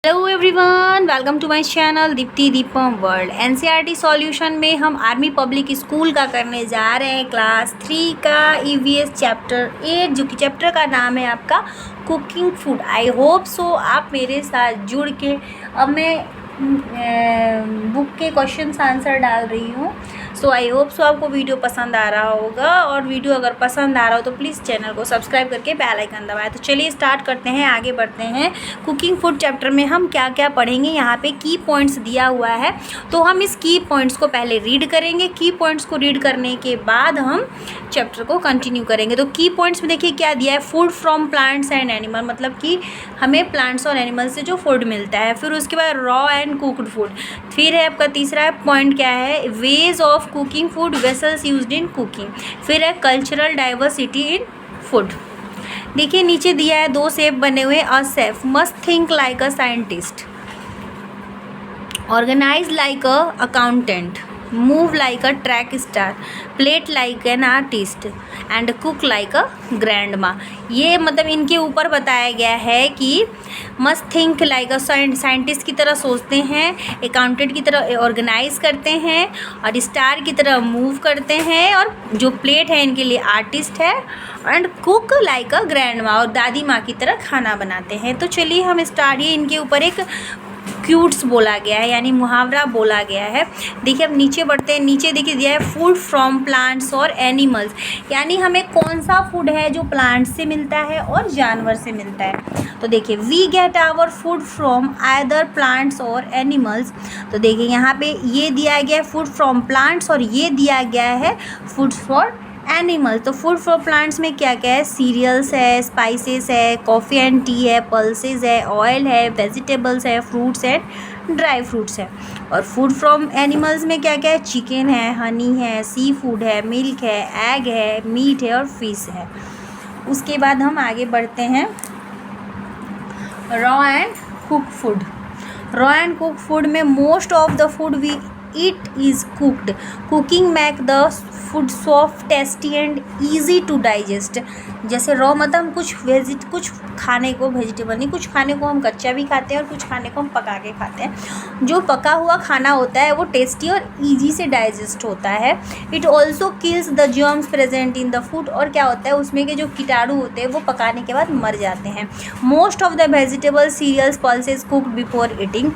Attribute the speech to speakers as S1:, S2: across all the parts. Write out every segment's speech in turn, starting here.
S1: Hello everyone, welcome to my channel Deepti Deepam world. NCERT solution में हम army public school का करने जा रहे हैं क्लास 3 का ईवीएस चैप्टर 8, जो कि चैप्टर का नाम है आपका cooking food. I hope so आप मेरे साथ जुड़ के अब मैं बुक के क्वेश्चंस आंसर डाल रही हूँ। सो आई होप सो आपको वीडियो पसंद आ रहा होगा, और वीडियो अगर पसंद आ रहा हो तो प्लीज़ चैनल को सब्सक्राइब करके बेल आइकन दबाएं। तो चलिए स्टार्ट करते हैं, आगे बढ़ते हैं। कुकिंग फूड चैप्टर में हम क्या क्या पढ़ेंगे, यहाँ पे की पॉइंट्स दिया हुआ है, तो हम इस की पॉइंट्स को पहले रीड करेंगे। की पॉइंट्स को रीड करने के बाद हम चैप्टर को कंटिन्यू करेंगे। तो की पॉइंट्स में देखिए क्या दिया है, food from plants and animal, मतलब कि हमें प्लांट्स और एनिमल से जो फूड मिलता है। फिर उसके बाद रॉ एंड कुक्ड फूड। फिर है आपका तीसरा पॉइंट क्या है, ways of cooking food, vessels used in cooking. फिर है कल्चरल डाइवर्सिटी इन फूड। देखिए नीचे दिया है 2 शेप बने हुए। A chef must think like a scientist, organise like an accountant, move like a track star, plate like an artist and cook like a grandma. ये मतलब इनके ऊपर बताया गया है कि must think like a scientist की तरह सोचते हैं, अकाउंटेंट की तरह ऑर्गेनाइज करते हैं, और स्टार की तरह मूव करते हैं, और जो प्लेट है इनके लिए आर्टिस्ट है, and cook like a grand माँ, और दादी माँ की तरह खाना बनाते हैं। तो चलिए हम स्टार्ट, ये इनके ऊपर एक क्यूट्स बोला गया है, यानी मुहावरा बोला गया है। देखिए अब नीचे बढ़ते हैं। नीचे देखिए दिया है फूड फ्रॉम प्लांट्स और एनिमल्स, यानी हमें कौन सा फूड है जो प्लांट से मिलता है और जानवर से मिलता है। तो देखिए we get our food from either plants और एनिमल्स। तो देखिए यहाँ पे ये दिया गया है फूड फ्रॉम प्लांट्स, और ये दिया गया है फूड फॉर एनिमल। तो फूड फॉर प्लांट्स में क्या क्या है, सीरियल्स है, स्पाइसेस है, कॉफ़ी एंड टी है, पल्सेस है, ऑयल है, वेजिटेबल्स है, फ्रूट्स एंड ड्राई फ्रूट्स है। और फूड फ्रॉम एनिमल्स में क्या क्या है, चिकन है, हनी है, सी फूड है, मिल्क है, एग है, मीट है और फिश है। उसके बाद हम आगे बढ़ते हैं, raw and cook food. Raw and cook food में most of the food we eat is cooked. Cooking make the food soft, tasty and easy to digest. जैसे रॉ मतलब कुछ खाने को, वेजिटेबल नहीं, कुछ खाने को हम कच्चा भी खाते हैं और कुछ खाने को हम पका के खाते हैं। जो पका हुआ खाना होता है वो टेस्टी और ईजी से डाइजेस्ट होता है। It also kills the germs present in the food, और क्या होता है उसमें के जो कीटाणु होते हैं वो पकाने के बाद मर जाते हैं। Most of the vegetable serials pulses cooked before eating,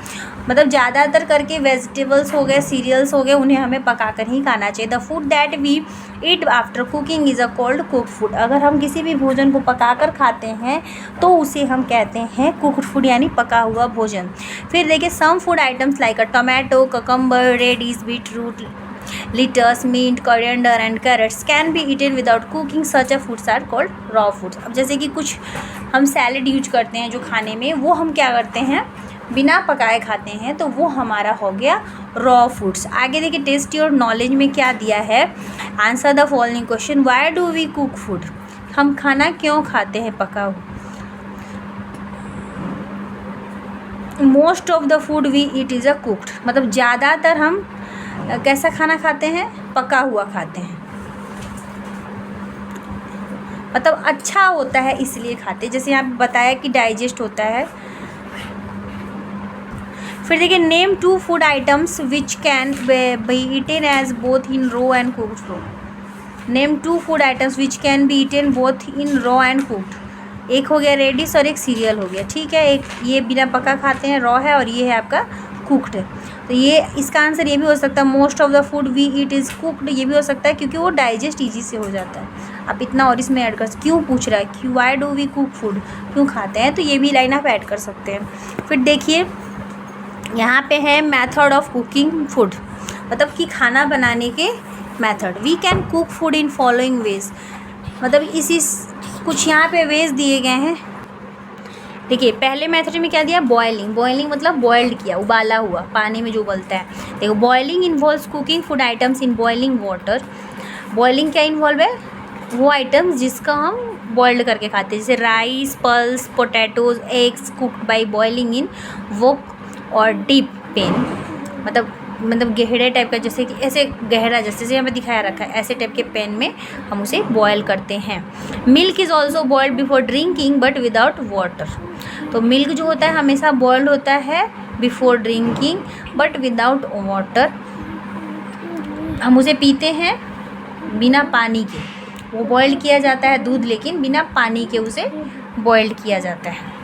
S1: मतलब ज़्यादातर करके वेजिटेबल्स हो गए, सीरियल्स हो गए, उन्हें हमें पका कर ही खाना चाहिए। The food that we eat after cooking is a cold cook food. अगर हम किसी भी भोजन को पका कर खाते हैं तो उसे हम कहते हैं कुक्ड फूड, यानी पका हुआ भोजन। फिर देखिए some food items like a tomato, cucumber, radish, beetroot, lettuce, mint, coriander and carrots can be eaten without cooking, such a foods are called raw foods. अब जैसे कि कुछ हम सैलेड यूज करते हैं जो खाने में, वो हम क्या करते हैं, बिना पकाए खाते हैं, तो वो हमारा हो गया रॉ फूड्स। आगे देखिए टेस्टी और नॉलेज में क्या दिया है, answer the following question, why do we cook food, हम खाना क्यों खाते हैं पका हुआ। Most of the food we eat is a cooked, मतलब ज़्यादातर हम कैसा खाना खाते हैं, पका हुआ खाते हैं, मतलब अच्छा होता है इसलिए खाते हैं। जैसे यहाँ पे बताया कि डाइजेस्ट होता है। फिर देखिए name 2 food items which can be eaten as both in raw and cooked food. Name 2 food items which can be eaten both in raw and cooked. एक हो गया रेडिश और एक सीरियल हो गया, ठीक है। एक ये बिना पका खाते हैं, रॉ है, और ये है आपका कुक्ड है। तो ये इसका आंसर ये भी हो सकता है, most of the food we eat is cooked, ये भी हो सकता है क्योंकि वो डाइजेस्ट ईजी से हो जाता है। आप इतना और इसमें ऐड कर, क्यों पूछ रहा है, क्यों, why do we cook food, क्यों खाते हैं, तो ये भी लाइन आप ऐड कर सकते हैं। फिर देखिए यहाँ पे है मेथड ऑफ कुकिंग फूड, मतलब कि खाना बनाने के method. We can cook food in following ways, मतलब इसी कुछ यहाँ पे वेज दिए गए हैं। देखिए पहले मेथड में क्या दिया, बॉयलिंग। बॉयलिंग मतलब बॉयल्ड किया, उबाला हुआ, पानी में जो उबलता है। देखो boiling involves cooking food items in boiling water. Boiling क्या इन्वॉल्व है, वो आइटम्स जिसका हम बॉइल्ड करके खाते हैं, जैसे rice, pulse, potatoes, eggs cooked by boiling in wok और डीप पेन, मतलब मतलब गहरे टाइप का, जैसे कि ऐसे गहरा, जैसे यहाँ पे दिखाया रखा है, ऐसे टाइप के पैन में हम उसे बॉयल करते हैं। Milk is also boiled before drinking but without water. तो मिल्क जो होता है हमेशा बॉयल्ड होता है before drinking but without water. हम उसे पीते हैं बिना पानी के। वो बॉयल किया जाता है दूध, लेकिन बिना पानी के उसे बॉयल्ड किया जाता है,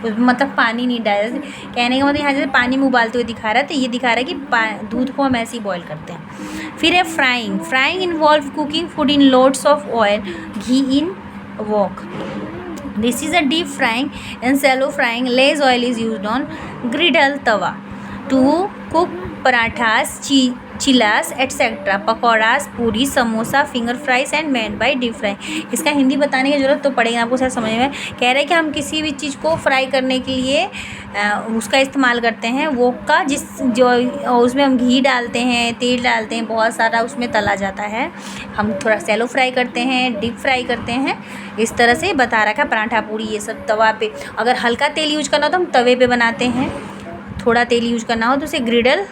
S1: मतलब पानी नहीं डाला। कहने का मतलब यहाँ जैसे पानी में उबालते हुए दिखा रहा है, तो ये दिखा रहा है कि दूध को हम ऐसे ही बॉयल करते हैं। फिर है frying. Frying involve cooking food in loads of oil ghee in wok. This is a deep frying and shallow frying. Less oil is used on griddle tawa to cook parathas, cheelas etcetera, pakoras, puri, samosa, finger fries and made by deep fry. इसका हिंदी बताने की ज़रूरत तो पड़ेगी आपको, शायद समझ में। कह रहे हैं कि हम किसी भी चीज़ को फ्राई करने के लिए उसका इस्तेमाल करते हैं, वो का जो उसमें हम घी डालते हैं, तेल डालते हैं, बहुत सारा उसमें तला जाता है। हम थोड़ा सैलो फ्राई करते हैं, डीप फ्राई करते हैं, इस तरह से बता रखा है। पराठा, पूरी, ये सब तवा पे। अगर हल्का तेल यूज करना हो तो हम तवे पे बनाते हैं, थोड़ा तेल यूज करना हो तो उसे ग्रिडल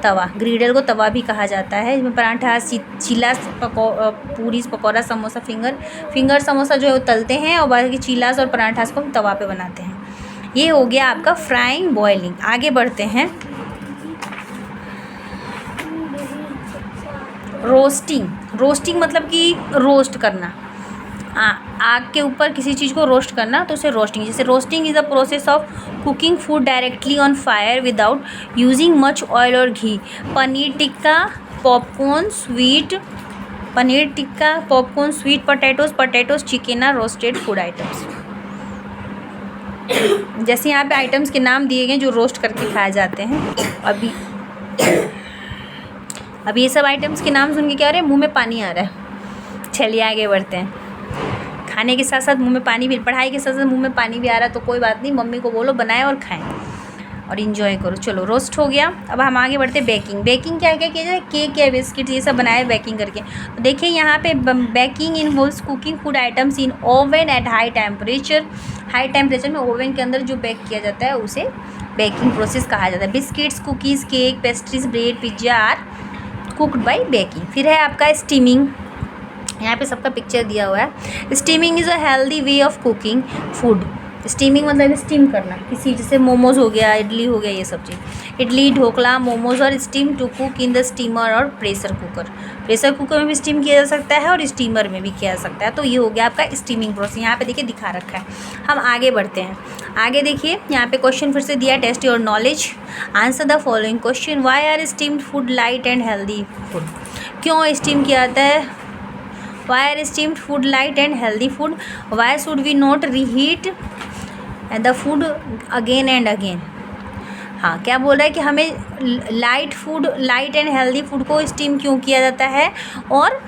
S1: तवा, ग्रिडल को तवा भी कहा जाता है। इसमें पराठा, चिलास, पूरी, पकौड़ा, समोसा, फिंगर समोसा जो है वो तलते हैं, और बाकी चिलास और पराठास को हम तवा पे बनाते हैं। ये हो गया आपका फ्राइंग, बॉइलिंग। आगे बढ़ते हैं। रोस्टिंग। रोस्टिंग मतलब कि रोस्ट करना, आग के ऊपर किसी चीज़ को रोस्ट करना, तो उसे रोस्टिंग। जैसे roasting is the process of cooking food directly on fire without using much oil और ghee. Paneer tikka, popcorn, sweet potatoes, chicken are roasted food items. जैसे यहाँ पे आइटम्स के नाम दिए गए जो रोस्ट करके खाए जाते हैं। अभी ये सब आइटम्स के नाम सुन के क्या हो रहा है, मुँह में पानी आ रहा है। चलिए आगे बढ़ते हैं। खाने के साथ साथ मुंह में पानी भी, पढ़ाई के साथ साथ मुंह में पानी भी आ रहा है, तो कोई बात नहीं, मम्मी को बोलो बनाए और खाएं और इन्जॉय करो। चलो, रोस्ट हो गया। अब हम आगे बढ़ते हैं बेकिंग। बेकिंग क्या क्या किया जाए, केक या बिस्किट ये सब बनाए बेकिंग करके। तो देखिए यहाँ पे baking involves cooking food items in oven at high temperature. High temperature में ओवन के अंदर जो बेक किया जाता है उसे बेकिंग प्रोसेस कहा जाता है। Biscuits, cookies, cake, pastries, bread, pizza are cooked by baking. फिर है आपका स्टीमिंग। यहाँ पे सबका पिक्चर दिया हुआ है। Steaming is a healthy way of cooking food. Steaming मतलब स्टीम करना किसी, जैसे मोमोज हो गया, इडली हो गया, ये सब चीज़। इडली, ढोकला, मोमोज और steam to cook in the steamer और प्रेशर कुकर। प्रेशर कुकर में भी स्टीम किया जा सकता है और स्टीमर में भी किया जा सकता है। तो ये हो गया आपका स्टीमिंग प्रोसेस। यहाँ पे देखिए दिखा रखा है। हम आगे बढ़ते हैं। आगे देखिए यहाँ पे क्वेश्चन फिर से दिया है, test your knowledge. Answer the following question. Why are steamed food light and healthy food. क्यों स्टीम किया जाता है? Why are steamed food light and healthy food? Why should we not reheat the food again and again? हाँ, क्या बोल रहा है कि हमें लाइट एंड हेल्दी फूड को स्टीम क्यों किया जाता है और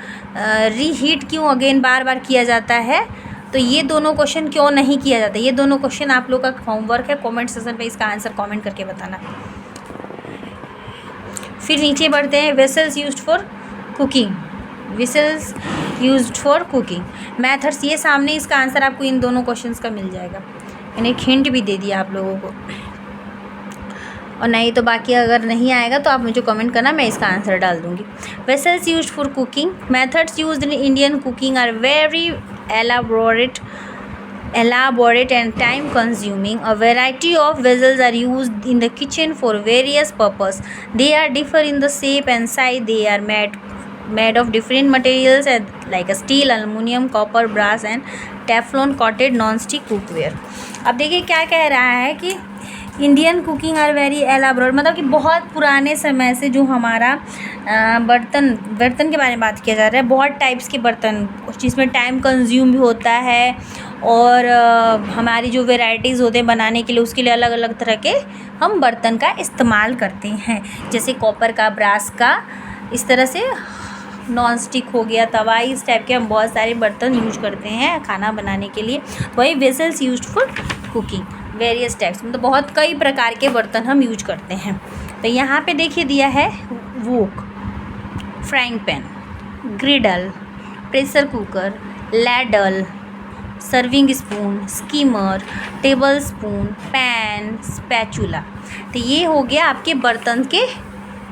S1: रीहीट क्यों अगेन बार बार किया जाता है? तो ये दोनों क्वेश्चन क्यों नहीं किया जाता, ये दोनों क्वेश्चन आप लोग का होमवर्क है। कमेंट सेक्शन पे इसका आंसर कमेंट करके बताना। फिर नीचे बढ़ते हैं। Vessels used for cooking. Whistles used for cooking. Methods, ये सामने इसका आंसर आपको इन दोनों क्वेश्चंस का मिल जाएगा। मैंने एक हिंट भी दे दिया आप लोगों को, और नहीं तो बाकी अगर नहीं आएगा तो आप मुझे कमेंट करना, मैं इसका आंसर डाल दूँगी। Vessels used for cooking. Methods used in Indian cooking are very elaborate and time consuming. A variety of vessels are used in the kitchen for various purposes. They are differ in the shape and size. They are made of different materials like steel, aluminum, copper, brass and teflon coated non-stick cookware. अब देखिए क्या कह रहा है कि Indian cooking are very elaborate, मतलब कि बहुत पुराने समय से जो हमारा बर्तन के बारे में बात किया जा रहा है। बहुत टाइप्स के बर्तन जिसमें टाइम कंज्यूम भी होता है, और हमारी जो वेराइटीज़ होते हैं बनाने के लिए, उसके लिए अलग अलग तरह के हम बर्तन का इस्तेमाल करते हैं। जैसे कॉपर का, ब्रास का, इस तरह से नॉन स्टिक हो गया, तवा, इस टाइप के हम बहुत सारे बर्तन यूज करते हैं खाना बनाने के लिए। वही vessels used for cooking, various types, मतलब बहुत कई प्रकार के बर्तन हम यूज करते हैं। तो यहाँ पे देखिए दिया है wok, frying pan, griddle, pressure cooker, ladle, serving spoon, skimmer, table spoon, pan, spatula. तो ये हो गया आपके बर्तन के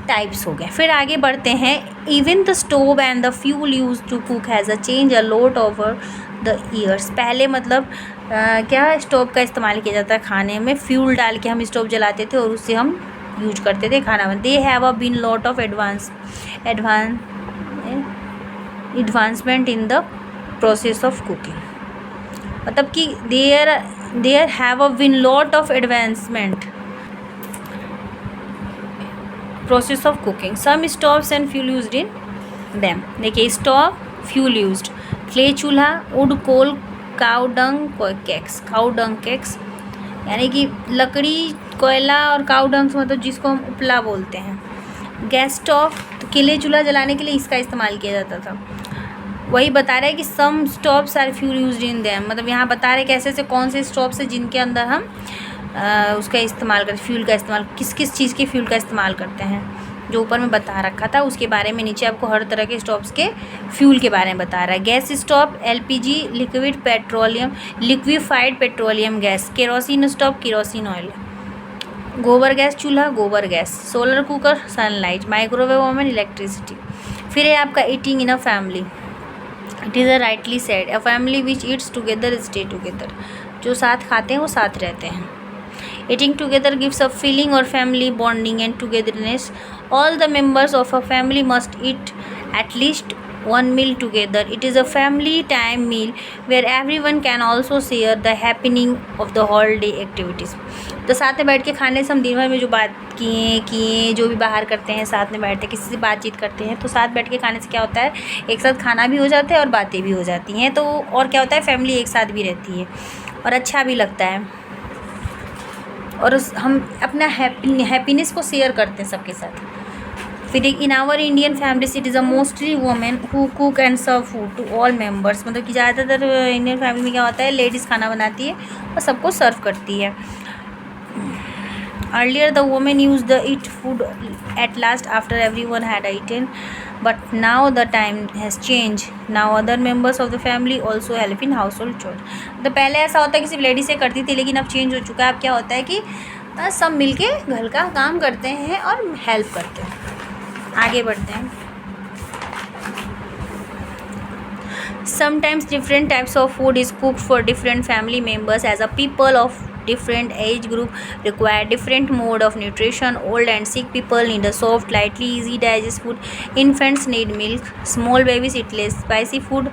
S1: टाइप्स हो गए। फिर आगे बढ़ते हैं। Even the stove and the fuel use to cook has a change a lot over the years. पहले मतलब क्या स्टोव का इस्तेमाल किया जाता है खाने में, फ्यूल डाल के हम स्टोव जलाते थे और उससे हम यूज करते थे खाना बना। They have a been lot of advancement in the process of cooking. मतलब कि there have a been lot of advancement process of cooking. Some stoves and fuel used in them. देखिए stove, fuel used, clay chulha, wood coal, cow dung cakes, यानी कि लकड़ी, कोयला और cow dung मतलब जिसको हम उपला बोलते हैं। गैस स्टोव, तो किले चूल्हा जलाने के लिए इसका इस्तेमाल किया जाता था। वही बता रहा है कि some stoves are fuel used in them, मतलब यहाँ बता रहे हैं कैसे ऐसे कौन से स्टोव्स है जिनके अंदर हम उसका इस्तेमाल करते, फ्यूल का इस्तेमाल, किस किस चीज़ के फ्यूल का इस्तेमाल करते हैं, जो ऊपर में बता रखा था उसके बारे में। नीचे आपको हर तरह के स्टोव्स के फ्यूल के बारे में बता रहा है। Gas stove, LPG liquefied petroleum gas, kerosene stove, kerosene oil, गोबर गैस चूल्हा, गोबर gas, solar cooker, sunlight, microwave oven, electricity. फिर है आपका eating in a family. It is a rightly said, a family which eats together stay together. जो साथ खाते हैं वो साथ रहते हैं। Eating together gives a feeling of family bonding and togetherness. All the members of a family must eat at least one meal together. It is a family time meal where everyone can also share the happening of the whole day activities. तो साथ में बैठ के खाने से हम दिन भर में जो बात किए जो भी बाहर करते हैं, साथ में बैठते किसी से बातचीत करते हैं, तो साथ बैठ के खाने से क्या होता है, एक साथ खाना भी हो जाता है और बातें भी हो जाती हैं। तो और क्या होता है, फैमिली एक साथ भी रहती है और अच्छा भी लगता है, और हम अपना हैप्पीनेस को शेयर करते हैं सबके साथ। फिर एक in our Indian families it is a mostly women who cook and serve food to all members. मतलब कि ज़्यादातर इंडियन फैमिली में क्या होता है, लेडीज़ खाना बनाती है और सबको सर्व करती है। Earlier the women use the eat food at last after everyone had eaten, but now the time has changed. Now other members of the family also help in household chores. तो पहले ऐसा होता है कि सिर्फ ladies से करती थी, लेकिन अब चेंज हो चुका है। अब क्या होता है कि सब मिलके घर का काम करते हैं और हेल्प करते हैं। आगे बढ़ते हैं। Sometimes different types of food is cooked for different family members as a people of different age group require different mode of nutrition. Old and sick people need a soft, lightly easy digest food. Infants need milk. Small babies eat less spicy food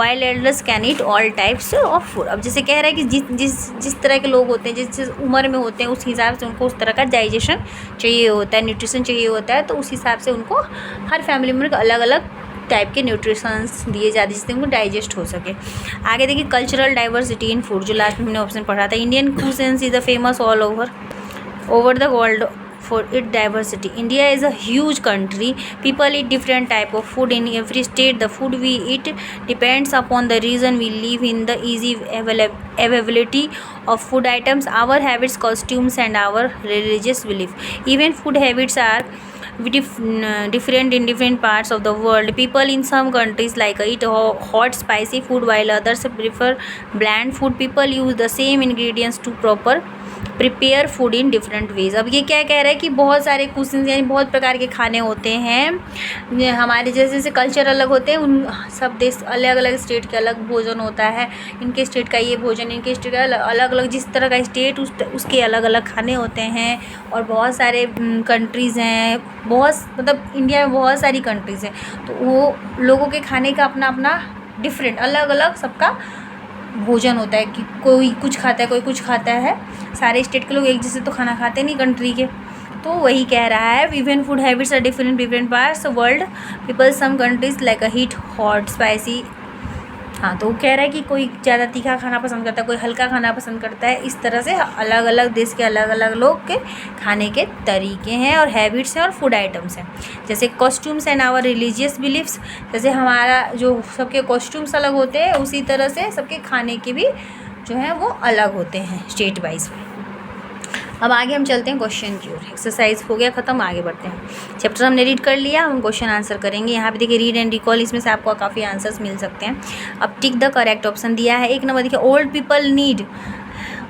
S1: while elders can eat all types of food. अब जैसे कह रहा है कि जिस तरह के लोग होते हैं, जिस उम्र में होते हैं, उस हिसाब से उनको उस तरह का डाइजेशन चाहिए होता है, न्यूट्रिशन चाहिए होता है। तो उस हिसाब से उनको हर फैमिली मेम्बर को अलग अलग टाइप के न्यूट्रिशंस दिए जाते हैं जिससे उनको डाइजेस्ट हो सके। आगे देखिए कल्चरल डाइवर्सिटी इन फूड, जो लास्ट में हमने ऑप्शन पढ़ा था। Indian cuisines is the famous all over the world for its diversity. India is a huge country. People eat different type of food in every state. The food we eat depends upon the region we live in, the easy availability of food items, our habits, costumes, and our religious belief. Even food habits are different in different parts of the world. People in some countries like eat hot spicy food while others prefer bland food. People use the same ingredients to prepare food in different ways. अब ये क्या कह रहा है कि बहुत सारे question यानी बहुत प्रकार के खाने होते हैं हमारे, जैसे जैसे कल्चर अलग होते हैं, उन सब देश अलग अलग स्टेट के अलग भोजन होता है। इनके स्टेट का ये भोजन, इनके स्टेट का अलग अलग, जिस तरह का स्टेट उसके अलग अलग खाने होते हैं। और बहुत सारे कंट्रीज़ हैं, बहुत मतलब इंडिया में बहुत सारी कंट्रीज़ हैं, तो वो लोगों के खाने का अपना अपना डिफरेंट अलग अलग सबका भोजन होता है कि कोई कुछ खाता है, कोई कुछ खाता है। सारे स्टेट के लोग एक जैसे तो खाना खाते नहीं कंट्री के। तो वही कह रहा है even food habits are different parts world people some countries like a heat hot spicy. हाँ, तो वो कह रहा है कि कोई ज़्यादा तीखा खाना पसंद करता है, कोई हल्का खाना पसंद करता है। इस तरह से अलग अलग देश के अलग अलग लोग के खाने के तरीके हैं और हैबिट्स हैं और फूड आइटम्स हैं। जैसे costumes and our religious beliefs, जैसे हमारा जो सबके कॉस्ट्यूम्स अलग होते हैं उसी तरह से सबके खाने के भी जो है वो अलग होते हैं स्टेट वाइज। अब आगे हम चलते हैं क्वेश्चन की ओर। एक्सरसाइज हो गया ख़त्म, आगे बढ़ते हैं। चैप्टर हमने रीड कर लिया, हम क्वेश्चन आंसर करेंगे। यहाँ पे देखिए रीड एंड रिकॉल, इसमें से आपको काफ़ी आंसर्स मिल सकते हैं। अब टिक द करेक्ट ऑप्शन दिया है। 1 नंबर देखिए ओल्ड पीपल नीड,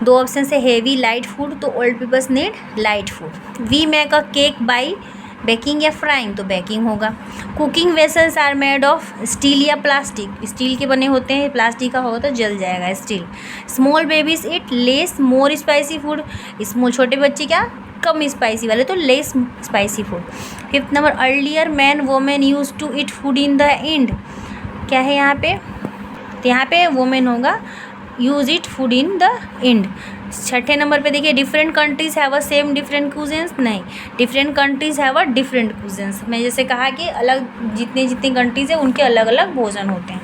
S1: 2 ऑप्शन से हेवी लाइट फूड, तो old peoples need light food. We make a cake by baking या फ्राइंग तो बेकिंग होगा। Cooking vessels are made of steel या plastic, steel के बने होते हैं, प्लास्टिक का हो तो जल जाएगा steel. Small babies eat less more spicy food, small छोटे बच्चे क्या कम स्पाइसी वाले, तो less spicy food. 5th number earlier man women use to eat food in the end, क्या है यहाँ पे, तो यहाँ पे वोमेन होगा use eat food in the end. 6ठे नंबर पे देखिए different countries have a same different cuisines, नहीं, different countries have a different cuisines. मैं जैसे कहा कि अलग जितने जितनी कंट्रीज है उनके अलग अलग भोजन होते हैं।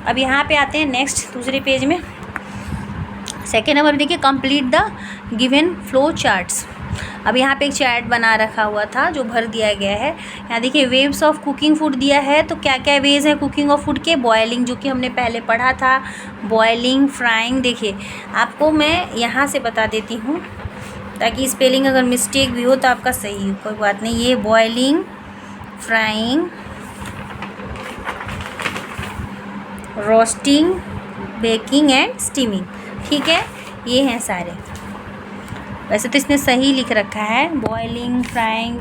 S1: अब यहाँ पे आते हैं नेक्स्ट दूसरे पेज में। 2nd नंबर देखिए complete the given flow charts. अब यहाँ पे एक चार्ट बना रखा हुआ था जो भर दिया गया है। यहाँ देखिए वेव्स ऑफ कुकिंग फूड दिया है, तो क्या क्या वेज हैं कुकिंग ऑफ फूड के, बॉयलिंग जो कि हमने पहले पढ़ा था, बॉयलिंग, फ्राइंग। देखिए आपको मैं यहाँ से बता देती हूँ ताकि स्पेलिंग अगर मिस्टेक भी हो तो आपका सही हो, कोई बात नहीं। ये boiling, frying, roasting, baking and steaming, ठीक है, ये हैं सारे। वैसे तो इसने सही लिख रखा है, बॉइलिंग, फ्राइंग,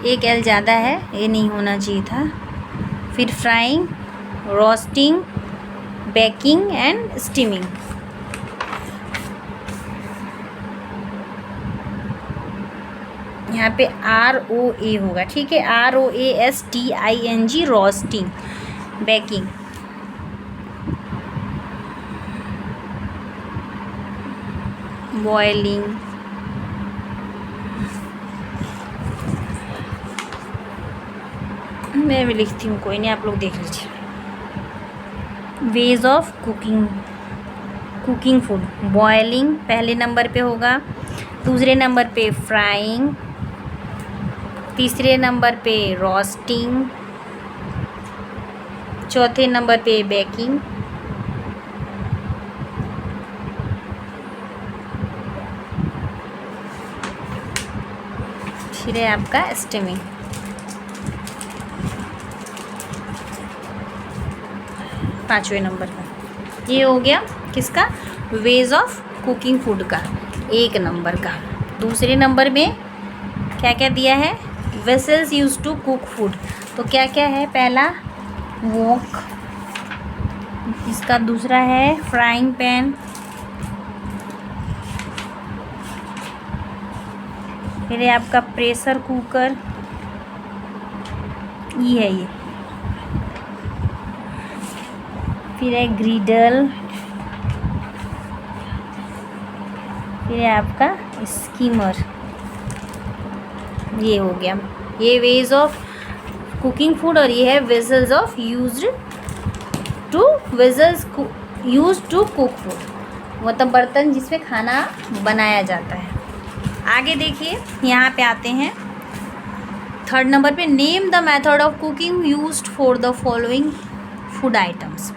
S1: एक एल ज़्यादा है, ये नहीं होना चाहिए था। फिर frying, roasting, baking and steaming. यहाँ पे ROA होगा, ठीक है, ROASTING, रोस्टिंग, बेकिंग, बॉइलिंग, मैं भी लिखती हूँ, कोई नहीं, आप लोग देख लीजिए। Ways of cooking food, boiling पहले नंबर पे होगा, दूसरे नंबर पे फ्राइंग, तीसरे नंबर पे रोस्टिंग, चौथे नंबर पे बेकिंग, फिर है आपका स्टीमिंग। पाँचवें नंबर का ये हो गया किसका, वेज ऑफ कुकिंग फूड का, 1 नंबर का। दूसरे नंबर में क्या क्या दिया है, vessels use to cook food, तो क्या क्या है, पहला वॉक, इसका दूसरा है फ्राइंग पैन, फिर है आपका प्रेशर कुकर, ये है ये, फिर है ग्रिडल, फिर है आपका स्कीमर, ये हो गया। ये वेज ऑफ कुकिंग फूड और ये है vessels of used to cook food, मतलब बर्तन जिसमें खाना बनाया जाता है। आगे देखिए यहाँ पे आते हैं 3rd नंबर पे, name the method of cooking used for the following food items.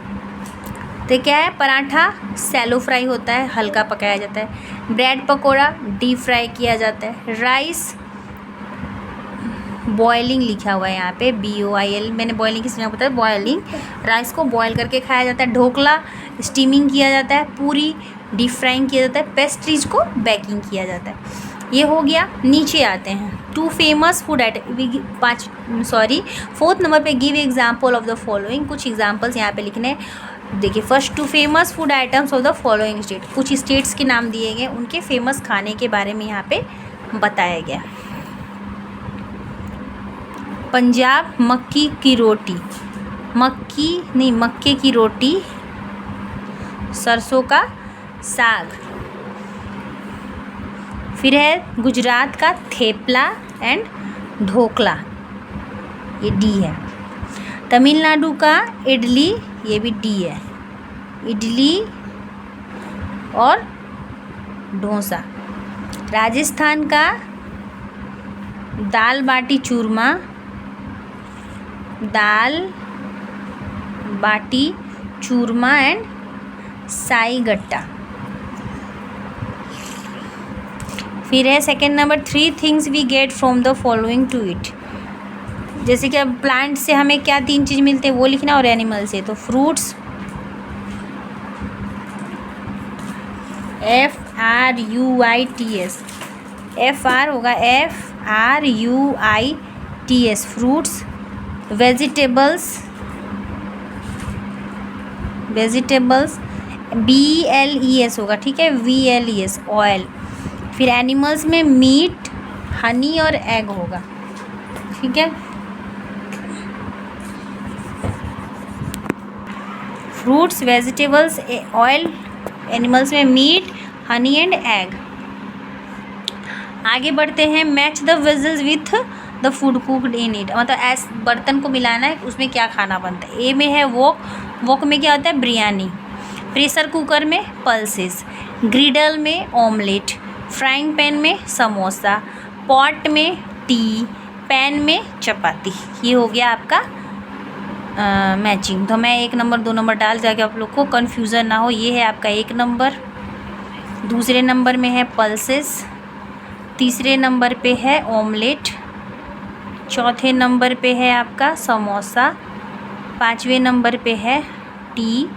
S1: तो क्या है, पराठा सैलो फ्राई होता है, हल्का पकाया जाता है, ब्रेड पकोड़ा डीप फ्राई किया जाता है, राइस बॉयलिंग लिखा हुआ है यहाँ पे, BOIL, मैंने बॉयलिंग किस पता है, बॉयलिंग, राइस को बॉयल करके खाया जाता है, ढोकला स्टीमिंग किया जाता है, पूरी डीप फ्राइंग किया जाता है, पेस्ट्रीज को बेकिंग किया जाता है। ये हो गया। नीचे आते हैं 2 famous food item, 4th number पे give example of the following, कुछ एग्जाम्पल्स यहाँ पे लिखने हैं। देखिए first 2 famous food items of the following state, कुछ स्टेट्स के नाम दिए गए, उनके फेमस खाने के बारे में यहाँ पे बताया गया। पंजाब मक्की की रोटी, मक्के की रोटी, सरसों का साग। फिर है गुजरात का थेपला एंड ढोकला, ये D है। तमिलनाडु का इडली, ये भी D है, इडली और डोसा। राजस्थान का दाल बाटी चूरमा, दाल बाटी चूरमा एंड साई गट्टा। फिर है 2nd number 3 things we get from the following to it, जैसे कि अब प्लांट से हमें क्या 3 चीज़ मिलते हैं वो लिखना, और एनिमल से तो फ्रूट्स FRUITS, FR होगा FRUITS, फ्रूट्स। वेजिटेबल्स BLES होगा, ठीक है, VLES, ऑयल। फिर एनिमल्स में मीट, हनी और एग होगा, ठीक है। फ्रूट्स, वेजिटेबल्स, ऑयल, एनिमल्स में मीट, हनी एंड एग। आगे बढ़ते हैं। Match the vessels with the food cooked in it, मतलब ऐसे बर्तन को मिलाना है, उसमें क्या खाना बनता है। ए में है वॉक, वॉक में क्या होता है, बिरयानी। प्रेशर कुकर में पल्सेस, ग्रिडल में ऑमलेट, फ्राइंग पैन में समोसा, पॉट में टी, पैन में चपाती। ये हो गया आपका मैचिंग। तो मैं 1 नंबर 2 नंबर डाल जाके आप लोग को कन्फ्यूज़न ना हो। ये है आपका 1 नंबर, दूसरे नंबर में है पल्सेस, तीसरे नंबर पे है ऑमलेट, चौथे नंबर पे है आपका समोसा, पाँचवें नंबर पे है टी,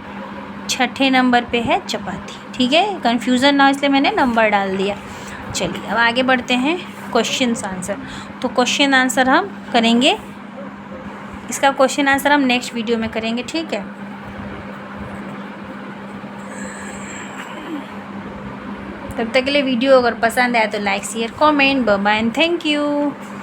S1: छठे नंबर पे है चपाती, ठीक है। कन्फ्यूज़न ना हो इसलिए मैंने नंबर डाल दिया। चलिए अब आगे बढ़ते हैं क्वेश्चन आंसर। तो क्वेश्चन आंसर हम करेंगे, इसका क्वेश्चन आंसर हम नेक्स्ट वीडियो में करेंगे, ठीक है। तब तक के लिए वीडियो अगर पसंद आया तो like share comment, bye bye and thank you.